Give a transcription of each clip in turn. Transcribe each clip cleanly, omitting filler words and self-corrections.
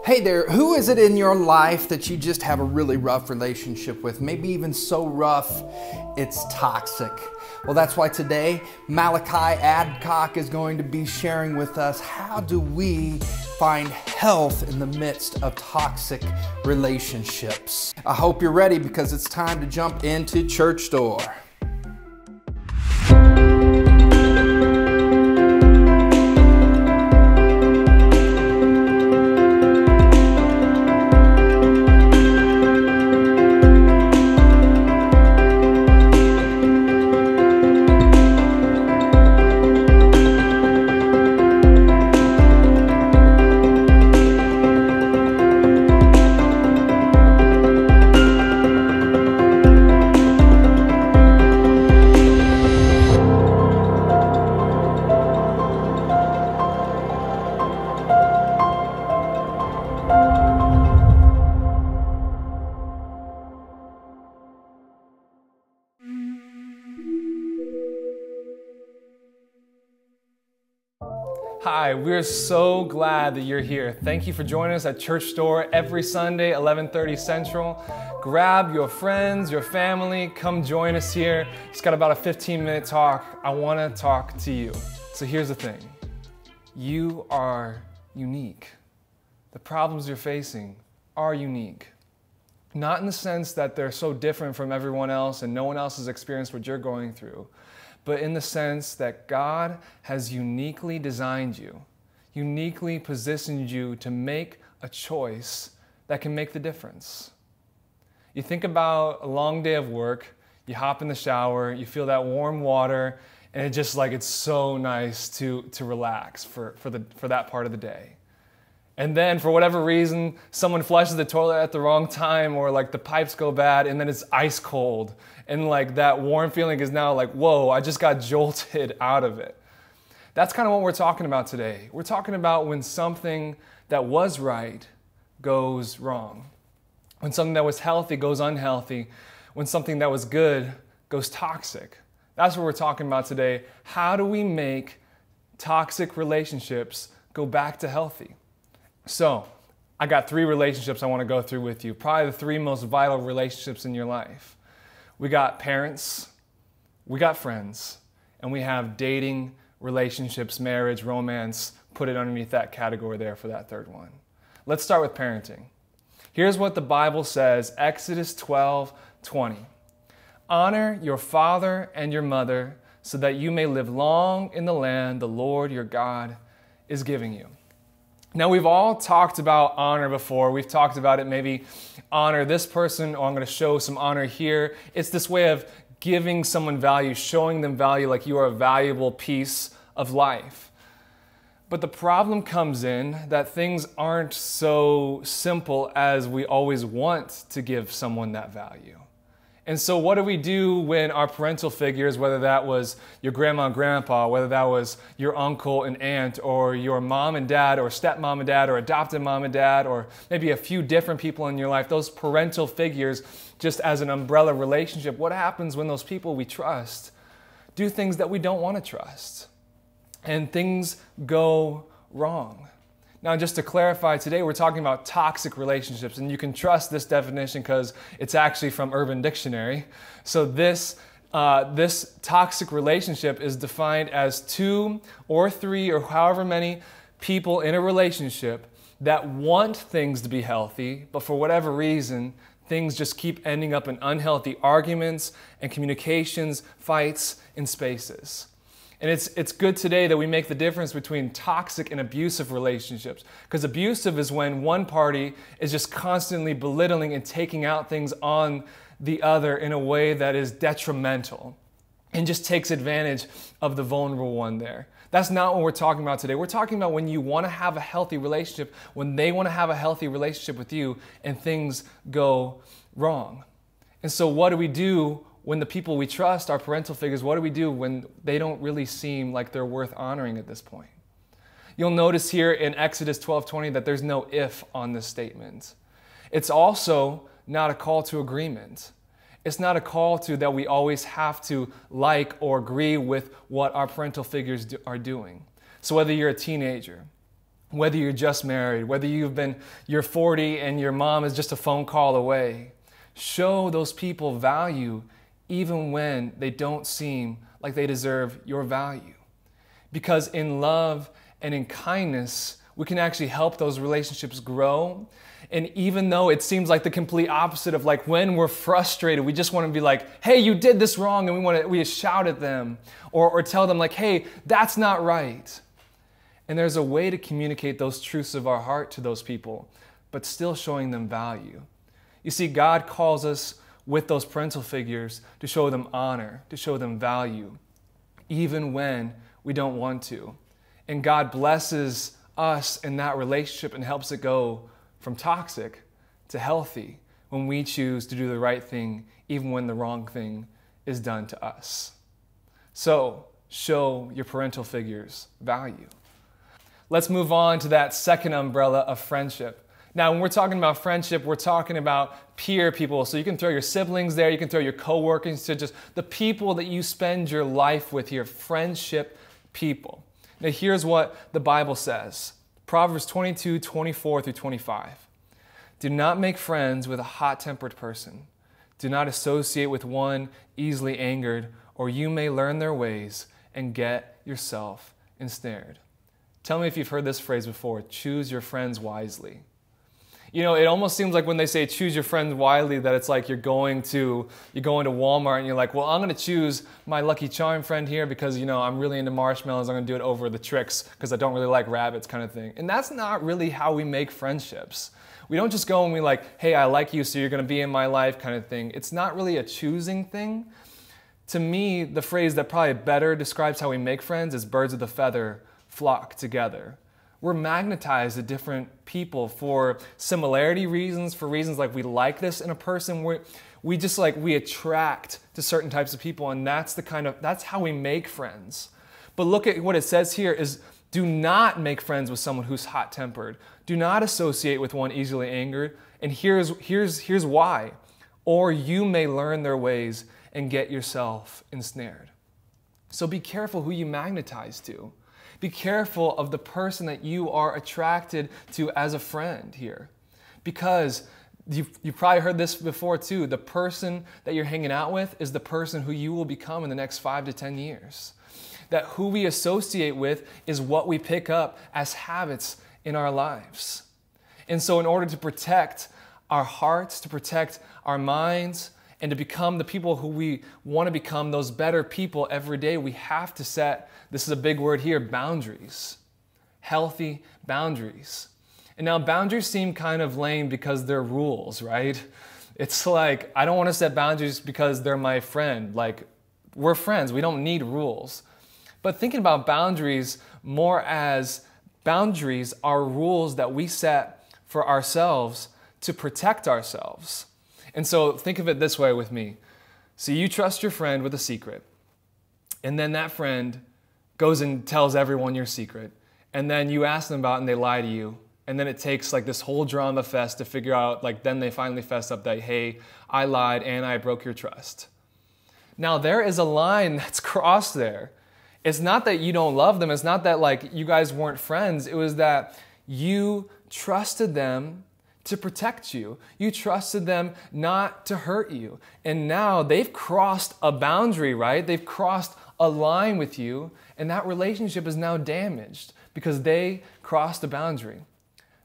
Hey there, who is it in your life that you just have a really rough relationship with? Maybe even so rough, it's toxic. Well, that's why today, Malachi Adcock is going to be sharing with us how do we find health in the midst of toxic relationships. I hope you're ready because it's time to jump into Church Door. Hi, we're so glad that you're here. Thank you for joining us at Church Door every Sunday, 11:30 Central. Grab your friends, your family, come join us here. It's got about a 15-minute talk. I want to talk to you. So here's the thing. You are unique. The problems you're facing are unique. Not in the sense that they're so different from everyone else and no one else has experienced what you're going through, but in the sense that God has uniquely designed you, uniquely positioned you to make a choice that can make the difference. You think about a long day of work, you hop in the shower, you feel that warm water, and it's so nice to relax for that part of the day. And then for whatever reason, someone flushes the toilet at the wrong time or the pipes go bad and then it's ice cold. And that warm feeling is now whoa, I just got jolted out of it. That's kind of what we're talking about today. We're talking about when something that was right goes wrong. When something that was healthy goes unhealthy. When something that was good goes toxic. That's what we're talking about today. How do we make toxic relationships go back to healthy? So, I got 3 relationships I want to go through with you. Probably the 3 most vital relationships in your life. We got parents, we got friends, and we have dating, relationships, marriage, romance. Put it underneath that category there for that 3rd one. Let's start with parenting. Here's what the Bible says, Exodus 12:20. Honor your father and your mother so that you may live long in the land the Lord your God is giving you. Now, we've all talked about honor before. We've talked about it, maybe honor this person, or I'm going to show some honor here. It's this way of giving someone value, showing them value like you are a valuable piece of life. But the problem comes in that things aren't so simple as we always want to give someone that value. And so what do we do when our parental figures, whether that was your grandma and grandpa, whether that was your uncle and aunt, or your mom and dad, or stepmom and dad, or adopted mom and dad, or maybe a few different people in your life, those parental figures, just as an umbrella relationship, what happens when those people we trust do things that we don't want to trust? And things go wrong. Now, just to clarify, today we're talking about toxic relationships, and you can trust this definition because it's actually from Urban Dictionary. So this toxic relationship is defined as 2 or 3 or however many people in a relationship that want things to be healthy, but for whatever reason, things just keep ending up in unhealthy arguments and communications, fights, and spaces. And it's good today that we make the difference between toxic and abusive relationships. Because abusive is when one party is just constantly belittling and taking out things on the other in a way that is detrimental and just takes advantage of the vulnerable one there. That's not what we're talking about today. We're talking about when you want to have a healthy relationship, when they want to have a healthy relationship with you and things go wrong. And so what do we do when the people we trust, our parental figures, what do we do when they don't really seem like they're worth honoring at this point? You'll notice here in Exodus 12:20 that there's no if on this statement. It's also not a call to agreement. It's not a call to that we always have to like or agree with what our parental figures are doing. So whether you're a teenager, whether you're just married, whether you're 40 and your mom is just a phone call away. Show those people value even when they don't seem like they deserve your value. Because in love and in kindness, we can actually help those relationships grow. And even though it seems like the complete opposite of like when we're frustrated, we just want to be like, hey, you did this wrong, and we just shout at them or tell them like, hey, that's not right. And there's a way to communicate those truths of our heart to those people, but still showing them value. You see, God calls us with those parental figures to show them honor, to show them value, even when we don't want to. And God blesses us in that relationship and helps it go from toxic to healthy when we choose to do the right thing, even when the wrong thing is done to us. So, show your parental figures value. Let's move on to that second umbrella of friendship. Now, when we're talking about friendship, we're talking about peer people. So you can throw your siblings there, you can throw your coworkers, to just the people that you spend your life with, your friendship people. Now, here's what the Bible says. Proverbs 22, 24 through 25. Do not make friends with a hot-tempered person. Do not associate with one easily angered, or you may learn their ways and get yourself ensnared. Tell me if you've heard this phrase before, choose your friends wisely. You know, it almost seems like when they say choose your friends wisely that it's like you're going to Walmart and you're like, well, I'm going to choose my Lucky Charm friend here because, you know, I'm really into marshmallows. I'm going to do it over the Trix because I don't really like rabbits kind of thing. And that's not really how we make friendships. We don't just go and we like, hey, I like you, so you're going to be in my life kind of thing. It's not really a choosing thing. To me, the phrase that probably better describes how we make friends is birds of a feather flock together. We're magnetized to different people for similarity reasons, for reasons like we like this in a person. We attract to certain types of people, and that's how we make friends. But look at what it says here is do not make friends with someone who's hot-tempered. Do not associate with one easily angered. And here's why. Or you may learn their ways and get yourself ensnared. So be careful who you magnetize to. Be careful of the person that you are attracted to as a friend here. Because you've probably heard this before too. The person that you're hanging out with is the person who you will become in the next 5 to 10 years. That who we associate with is what we pick up as habits in our lives. And so in order to protect our hearts, to protect our minds, and to become the people who we want to become, those better people every day, we have to set, this is a big word here, boundaries. Healthy boundaries. And now boundaries seem kind of lame because they're rules, right? It's like, I don't want to set boundaries because they're my friend. Like, we're friends, we don't need rules. But thinking about boundaries more as boundaries are rules that we set for ourselves to protect ourselves. And so think of it this way with me. So you trust your friend with a secret, and then that friend goes and tells everyone your secret, and then you ask them about it and they lie to you, and then it takes like this whole drama fest to figure out, like then they finally fess up that, hey, I lied and I broke your trust. Now there is a line that's crossed there. It's not that you don't love them, it's not that like you guys weren't friends, it was that you trusted them to protect you. You trusted them not to hurt you. And now they've crossed a boundary, right? They've crossed a line with you, and that relationship is now damaged because they crossed a boundary.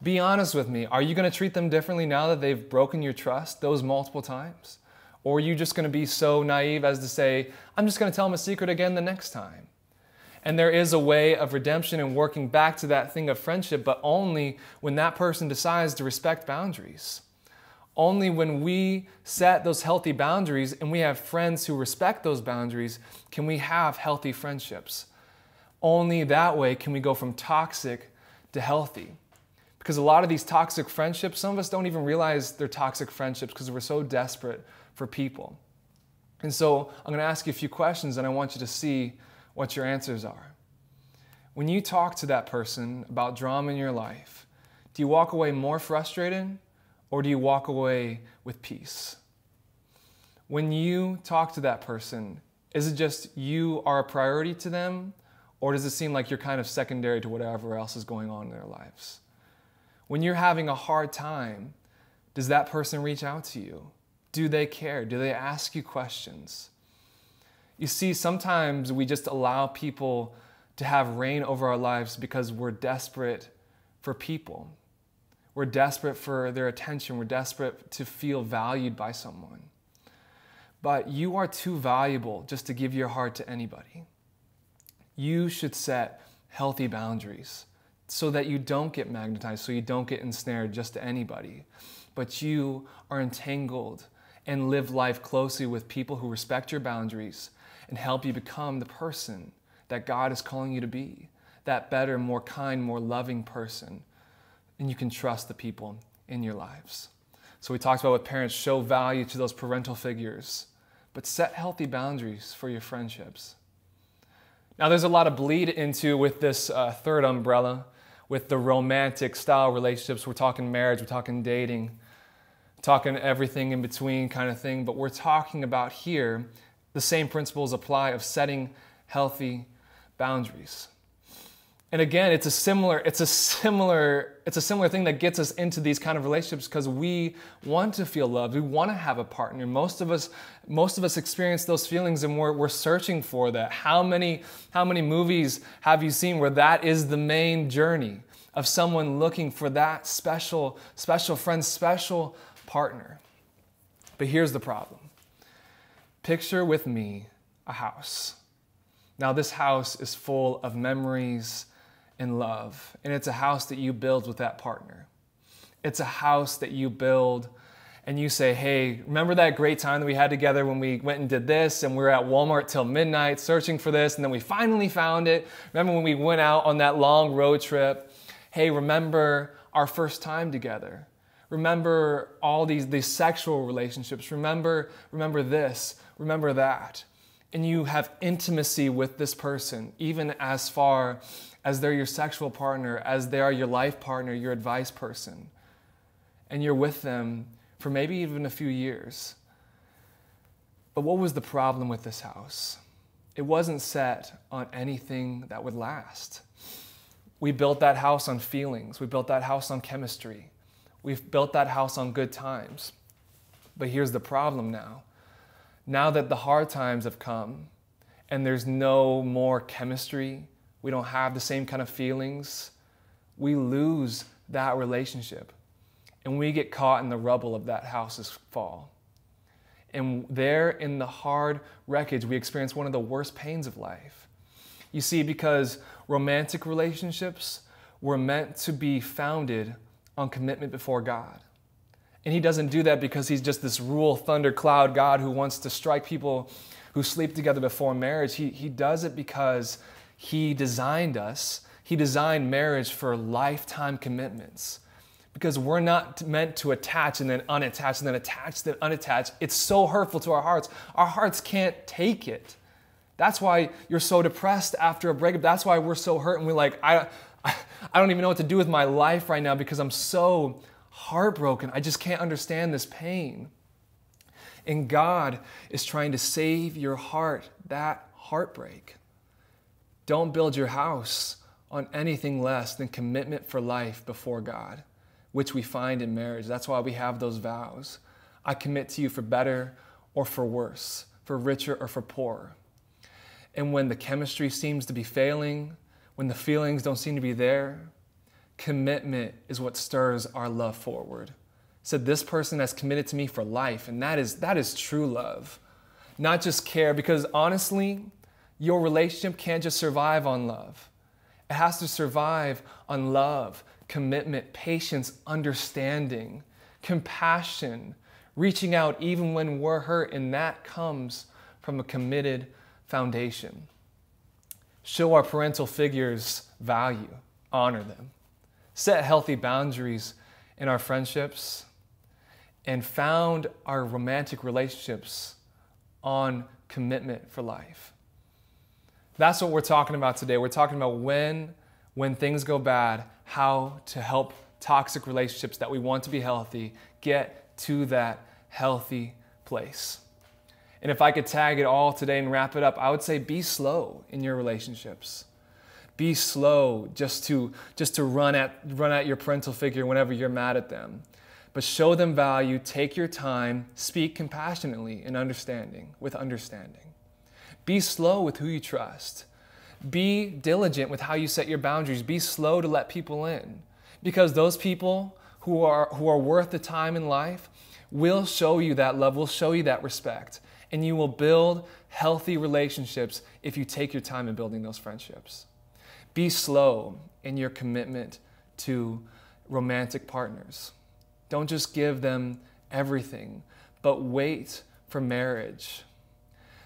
Be honest with me. Are you going to treat them differently now that they've broken your trust those multiple times? Or are you just going to be so naive as to say, I'm just going to tell them a secret again the next time? And there is a way of redemption and working back to that thing of friendship, but only when that person decides to respect boundaries. Only when we set those healthy boundaries and we have friends who respect those boundaries can we have healthy friendships. Only that way can we go from toxic to healthy. Because a lot of these toxic friendships, some of us don't even realize they're toxic friendships because we're so desperate for people. And so I'm going to ask you a few questions and I want you to see what your answers are. When you talk to that person about drama in your life, do you walk away more frustrated or do you walk away with peace? When you talk to that person, is it just you are a priority to them Or does it seem like you're kind of secondary to whatever else is going on in their lives? When you're having a hard time, does that person reach out to you? Do they care? Do they ask you questions? You see, sometimes we just allow people to have reign over our lives because we're desperate for people. We're desperate for their attention. We're desperate to feel valued by someone. But you are too valuable just to give your heart to anybody. You should set healthy boundaries so that you don't get magnetized, so you don't get ensnared just to anybody. But you are entangled and live life closely with people who respect your boundaries and help you become the person that God is calling you to be, that better, more kind, more loving person. And you can trust the people in your lives. So we talked about with parents, show value to those parental figures, but set healthy boundaries for your friendships. Now there's a lot of bleed into with this third umbrella, with the romantic style relationships. We're talking marriage, we're talking dating, talking everything in between kind of thing, but we're talking about here, the same principles apply of setting healthy boundaries. And again, it's a similar thing that gets us into these kind of relationships because we want to feel loved. We want to have a partner. Most of us experience those feelings, and we're searching for that. How many movies have you seen where that is the main journey of someone looking for that special friend, special partner? But here's the problem. Picture with me a house. Now this house is full of memories and love. And it's a house that you build with that partner. It's a house that you build and you say, hey, remember that great time that we had together when we went and did this and we were at Walmart till midnight searching for this and then we finally found it? Remember when we went out on that long road trip? Hey, remember our first time together? Remember all these sexual relationships? Remember this, remember that. And you have intimacy with this person, even as far as they're your sexual partner, as they are your life partner, your advice person. And you're with them for maybe even a few years. But what was the problem with this house? It wasn't set on anything that would last. We built that house on feelings. We built that house on chemistry. We've built that house on good times. But here's the problem now. Now that the hard times have come and there's no more chemistry, we don't have the same kind of feelings, we lose that relationship and we get caught in the rubble of that house's fall. And there in the hard wreckage, we experience one of the worst pains of life. You see, because romantic relationships were meant to be founded on commitment before God. And he doesn't do that because he's just this rule thundercloud God who wants to strike people who sleep together before marriage. He does it because he designed us. He designed marriage for lifetime commitments. Because we're not meant to attach and then unattach and then attach, then unattach. It's so hurtful to our hearts. Our hearts can't take it. That's why you're so depressed after a breakup. That's why we're so hurt and we're like, I don't even know what to do with my life right now because I'm so heartbroken. I just can't understand this pain. And God is trying to save your heart, that heartbreak. Don't build your house on anything less than commitment for life before God, which we find in marriage. That's why we have those vows. I commit to you for better or for worse, for richer or for poorer. And when the chemistry seems to be failing, when the feelings don't seem to be there, commitment is what stirs our love forward. Said this person has committed to me for life, and that is true love. Not just care, because honestly, your relationship can't just survive on love. It has to survive on love, commitment, patience, understanding, compassion, reaching out even when we're hurt, and that comes from a committed foundation. Show our parental figures value, honor them, set healthy boundaries in our friendships, and found our romantic relationships on commitment for life. That's what we're talking about today. We're talking about when things go bad, how to help toxic relationships that we want to be healthy get to that healthy place. And if I could tag it all today and wrap it up, I would say be slow in your relationships. Be slow just to run at your parental figure whenever you're mad at them. But show them value, take your time, speak compassionately and with understanding. Be slow with who you trust. Be diligent with how you set your boundaries. Be slow to let people in, because those people who are worth the time in life will show you that love, will show you that respect, and you will build healthy relationships if you take your time in building those friendships. Be slow in your commitment to romantic partners. Don't just give them everything, but wait for marriage.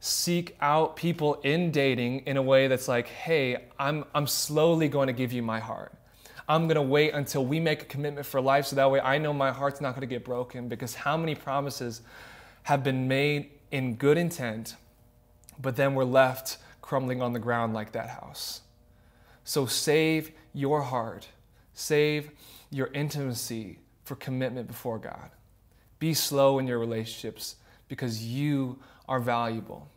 Seek out people in dating in a way that's like, hey, I'm slowly going to give you my heart. I'm going to wait until we make a commitment for life, so that way I know my heart's not going to get broken, because how many promises have been made in good intent, but then we're left crumbling on the ground like that house. So save your heart, save your intimacy for commitment before God. Be slow in your relationships, because you are valuable.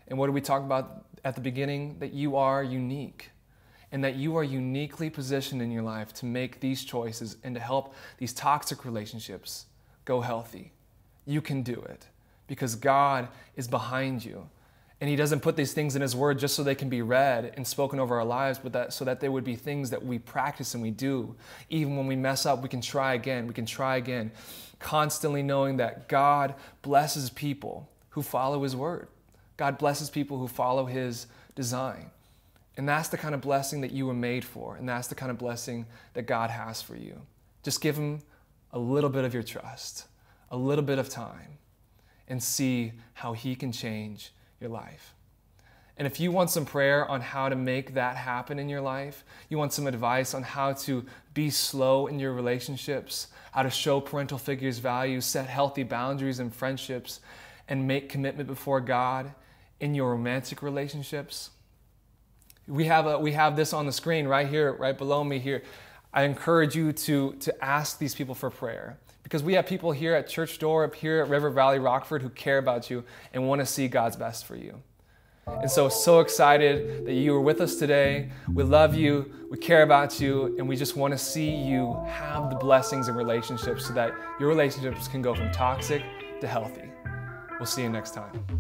And what did we talk about at the beginning? That you are unique, and that you are uniquely positioned in your life to make these choices and to help these toxic relationships go healthy. You can do it because God is behind you. And He doesn't put these things in His Word just so they can be read and spoken over our lives, but so that they would be things that we practice and we do. Even when we mess up, we can try again. We can try again. Constantly knowing that God blesses people who follow His Word. God blesses people who follow His design. And that's the kind of blessing that you were made for. And that's the kind of blessing that God has for you. Just give Him a little bit of your trust, a little bit of time, and see how He can change your life. And if you want some prayer on how to make that happen in your life, you want some advice on how to be slow in your relationships, how to show parental figures value, set healthy boundaries in friendships, and make commitment before God in your romantic relationships, we have this on the screen right here, right below me here. I encourage you to ask these people for prayer, because we have people here at Church Door, up here at River Valley, Rockford, who care about you and want to see God's best for you. And so excited that you were with us today. We love you, we care about you, and we just want to see you have the blessings in relationships so that your relationships can go from toxic to healthy. We'll see you next time.